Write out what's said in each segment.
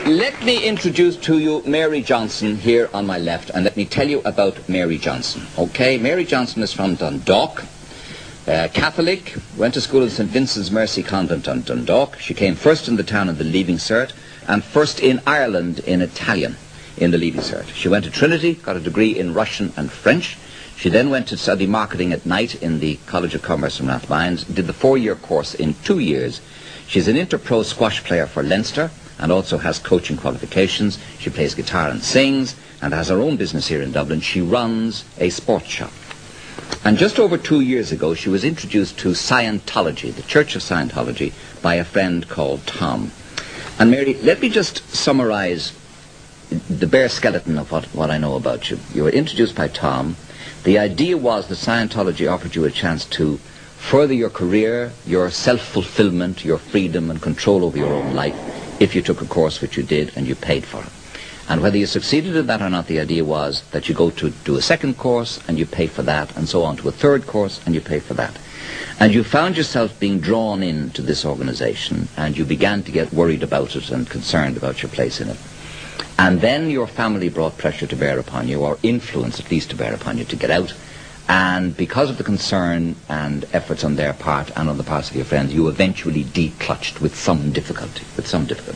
Let me introduce to you Mary Johnson here on my left, and let me tell you about Mary Johnson. Okay, Mary Johnson is from Dundalk, Catholic, went to school at St. Vincent's Mercy Convent on Dundalk. She came first in the town in the Leaving Cert, and first in Ireland in Italian in the Leaving Cert. She went to Trinity, got a degree in Russian and French. She then went to study marketing at night in the College of Commerce in Rathmines, did the 4-year course in 2 years. She's an inter-pro squash player for Leinster and also has coaching qualifications. She plays guitar and sings and has her own business here in Dublin. She runs a sports shop. And just over 2 years ago, she was introduced to Scientology, the Church of Scientology, by a friend called Tom. And Mary, let me just summarize the bare skeleton of what I know about you. You were introduced by Tom. The idea was that Scientology offered you a chance to further your career, your self-fulfillment, your freedom and control over your own life if you took a course, which you did, and you paid for it. And whether you succeeded in that or not, the idea was that you go to do a second course and you pay for that, and so on to a third course and you pay for that. And you found yourself being drawn into this organization, and you began to get worried about it and concerned about your place in it. And then your family brought pressure to bear upon you, or influence at least to bear upon you, to get out. And because of the concern and efforts on their part and on the parts of your friends, you eventually declutched with some difficulty.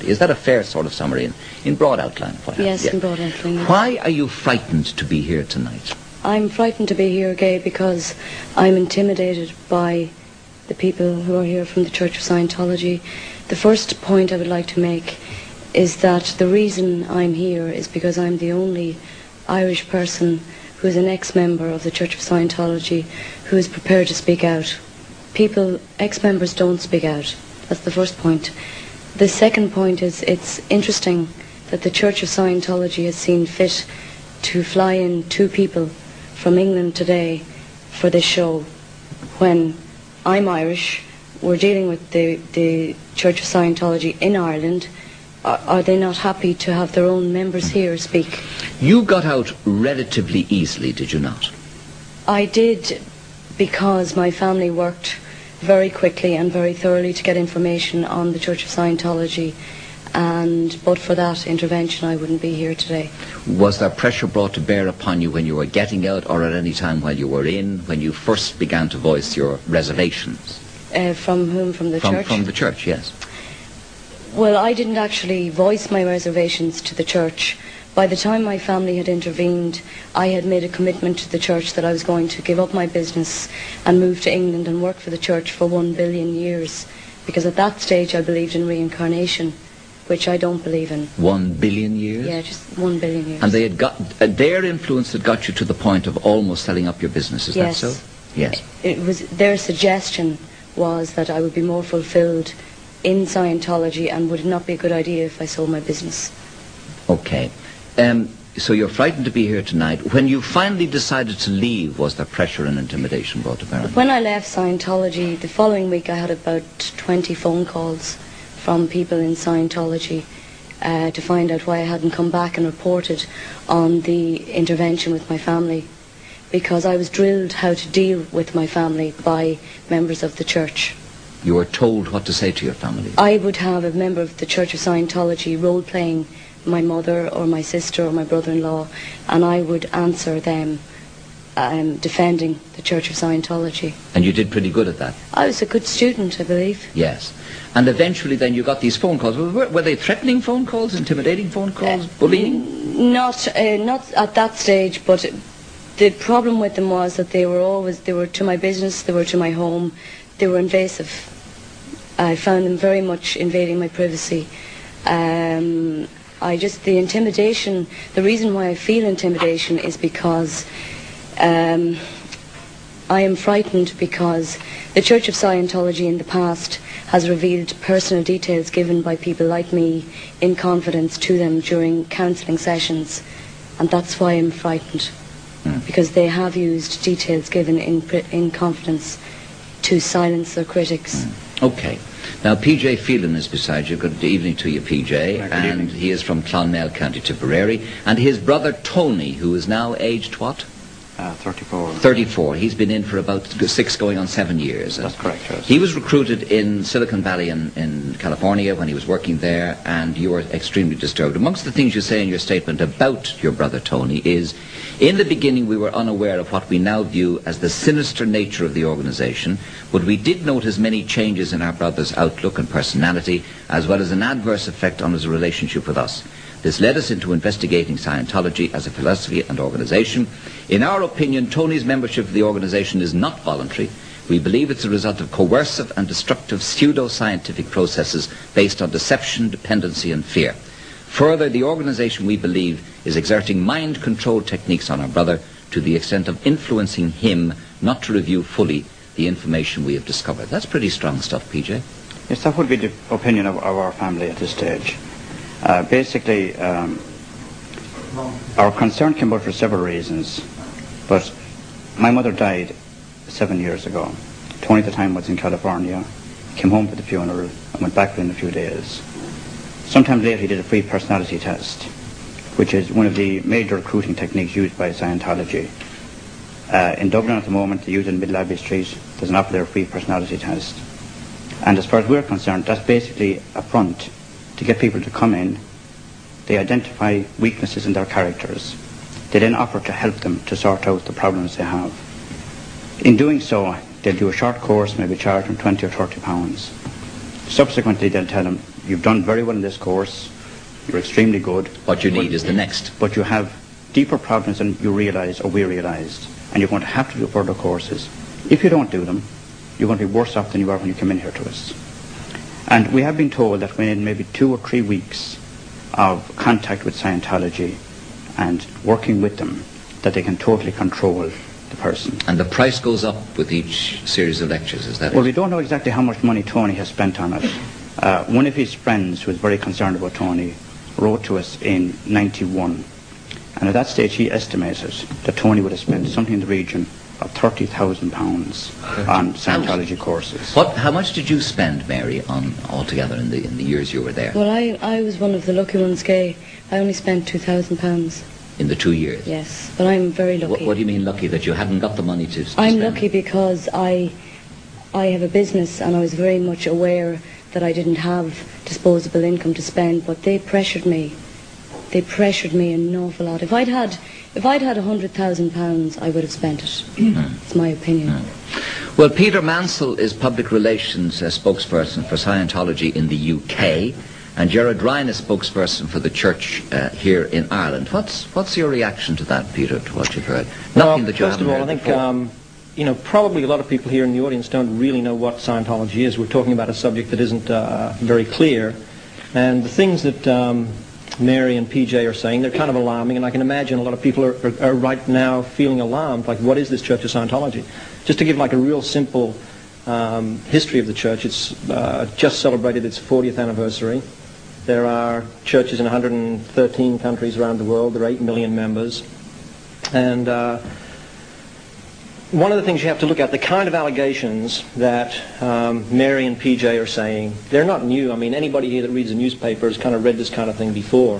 Is that a fair sort of summary in broad outline of what happened? Yes, in broad outline. Yes. Why are you frightened to be here tonight? I'm frightened to be here, Gay, because I'm intimidated by the people who are here from the Church of Scientology. The first point I would like to make is that the reason I'm here is because I'm the only Irish person who is an ex-member of the Church of Scientology who is prepared to speak out. Ex-members don't speak out. That's the first point. The second point is it's interesting that the Church of Scientology has seen fit to fly in 2 people from England today for this show when I'm Irish, we're dealing with the Church of Scientology in Ireland. Are they not happy to have their own members here speak? You got out relatively easily, did you not? I did, because my family worked very quickly and very thoroughly to get information on the Church of Scientology, and but for that intervention I wouldn't be here today. Was there pressure brought to bear upon you when you were getting out, or at any time while you were in, when you first began to voice your reservations? From whom? From the church? From the church, yes. Well, I didn't actually voice my reservations to the church. By the time my family had intervened, I had made a commitment to the church that I was going to give up my business and move to England and work for the church for 1 billion years. Because at that stage I believed in reincarnation, which I don't believe in. 1 billion years? Yeah, just 1 billion years. And they had got their influence had got you to the point of almost selling up your business, is that so? Yes. It was their suggestion was that I would be more fulfilled in Scientology, and would it not be a good idea if I sold my business? Okay. So you're frightened to be here tonight. When you finally decided to leave, was there pressure and intimidation brought to bear? When I left Scientology, the following week I had about 20 phone calls from people in Scientology to find out why I hadn't come back and reported on the intervention with my family, because I was drilled how to deal with my family by members of the church. You were told what to say to your family? I would have a member of the Church of Scientology role-playing my mother or my sister or my brother-in-law, and I would answer them defending the Church of Scientology. And you did pretty good at that? I was a good student, I believe. Yes. And eventually then you got these phone calls. Were they threatening phone calls, intimidating phone calls, bullying? Not at that stage, but the problem with them was that they were to my business, they were to my home, they were invasive. I found them very much invading my privacy. The intimidation, the reason why I feel intimidation is because I am frightened because the Church of Scientology in the past has revealed personal details given by people like me in confidence to them during counselling sessions, and that's why I'm frightened, because they have used details given in confidence to silence their critics. Okay. Now, PJ Phelan is beside you. Good evening to you, PJ. And he is from Clonmel, County Tipperary. And his brother Tony, who is now aged what? 34. 34. He's been in for about 6 going on 7 years. That's correct, yes. He was recruited in Silicon Valley in California when he was working there, and you were extremely disturbed. Amongst the things you say in your statement about your brother Tony is, in the beginning we were unaware of what we now view as the sinister nature of the organization, but we did notice many changes in our brother's outlook and personality, as well as an adverse effect on his relationship with us. This led us into investigating Scientology as a philosophy and organization. In our opinion, Tony's membership of the organization is not voluntary. We believe it's a result of coercive and destructive pseudo-scientific processes based on deception, dependency and fear. Further, the organization, we believe, is exerting mind control techniques on our brother to the extent of influencing him not to review fully the information we have discovered. That's pretty strong stuff, PJ. Yes, that would be the opinion of our family at this stage. Basically, our concern came about for several reasons, but my mother died 7 years ago. Tony at the time was in California, came home for the funeral and went back within a few days. Sometime later he did a free personality test, which is one of the major recruiting techniques used by Scientology. In Dublin at the moment, they use it in Middle Abbey Street. There's an offer there, free personality test. And as far as we're concerned, that's basically a front to get people to come in. They identify weaknesses in their characters. They then offer to help them to sort out the problems they have. In doing so, they'll do a short course, maybe charge them 20 or 30 pounds. Subsequently, they'll tell them, you've done very well in this course, you're extremely good. What you need is the next. But you have deeper problems than you realised or we realised, and you're going to have to do further courses. If you don't do them, you're going to be worse off than you are when you come in here to us. And we have been told that within maybe 2 or 3 weeks of contact with Scientology and working with them, that they can totally control the person. And the price goes up with each series of lectures, is that Well, it? we don't know exactly how much money Tony has spent on it. One of his friends who was very concerned about Tony wrote to us in 91, and at that stage he estimated that Tony would have spent something in the region of £30,000 on Scientology courses. How much did you spend, Mary, on altogether in the years you were there? Well, I was one of the lucky ones, Gay. I only spent £2,000. In the 2 years? Yes, but I'm very lucky. What do you mean lucky? That you hadn't got the money to spend? I'm lucky because I have a business and I was very much aware that I didn't have disposable income to spend, but they pressured me. They pressured me an awful lot. If I'd had £100,000, I would have spent it. It's my opinion. Well, Peter Mansell is public relations spokesperson for Scientology in the UK, and Gerard Ryan is spokesperson for the church here in Ireland. What's your reaction to that, Peter, to what you've heard? Nothing that you first of all, I think probably a lot of people here in the audience don't really know what Scientology is. We're talking about a subject that isn't very clear, and the things that Mary and PJ are saying, they're kind of alarming, and I can imagine a lot of people are right now feeling alarmed, like, what is this Church of Scientology? Just to give like a real simple history of the church, it's just celebrated its 40th anniversary. There are churches in 113 countries around the world. There are 8 million members. And one of the things you have to look at, the kind of allegations that Mary and PJ are saying, they're not new. I mean, anybody here that reads the newspaper has kind of read this kind of thing before.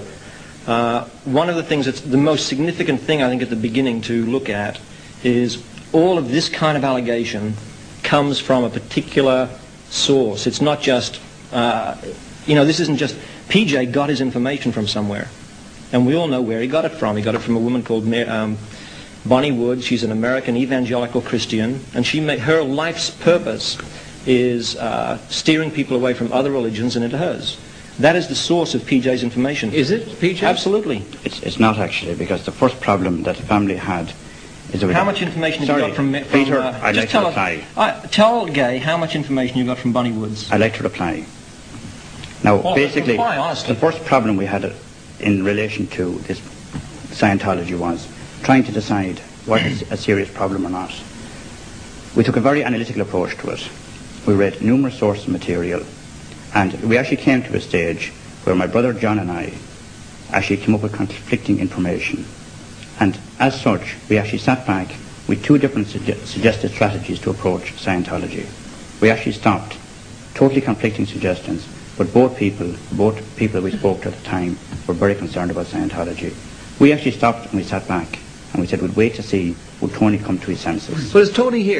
One of the things that's the most significant thing, I think, at the beginning to look at is all of this kind of allegation comes from a particular source. It's not just, this isn't just, PJ got his information from somewhere. And we all know where he got it from. He got it from a woman called Bonnie Wood. She's an American evangelical Christian, and her life's purpose is steering people away from other religions and into hers. That is the source of PJ's information. Is it, PJ? Absolutely. It's not actually, because the first problem that the family had is that how much information have you got from Peter, I'd like to reply. Tell Gay how much information you got from Bonnie Woods. I'd like to reply. Now, basically, reply, honestly. The first problem we had in relation to this Scientology was trying to decide what is a serious problem or not. We took a very analytical approach to it. We read numerous sources of material, and we actually came to a stage where my brother John and I actually came up with conflicting information. And as such, we actually sat back with 2 different suggested strategies to approach Scientology. We actually stopped totally conflicting suggestions, but both people we spoke to at the time were very concerned about Scientology. We actually stopped and we sat back And we said we'd wait to see would Tony come to his senses. But is Tony here?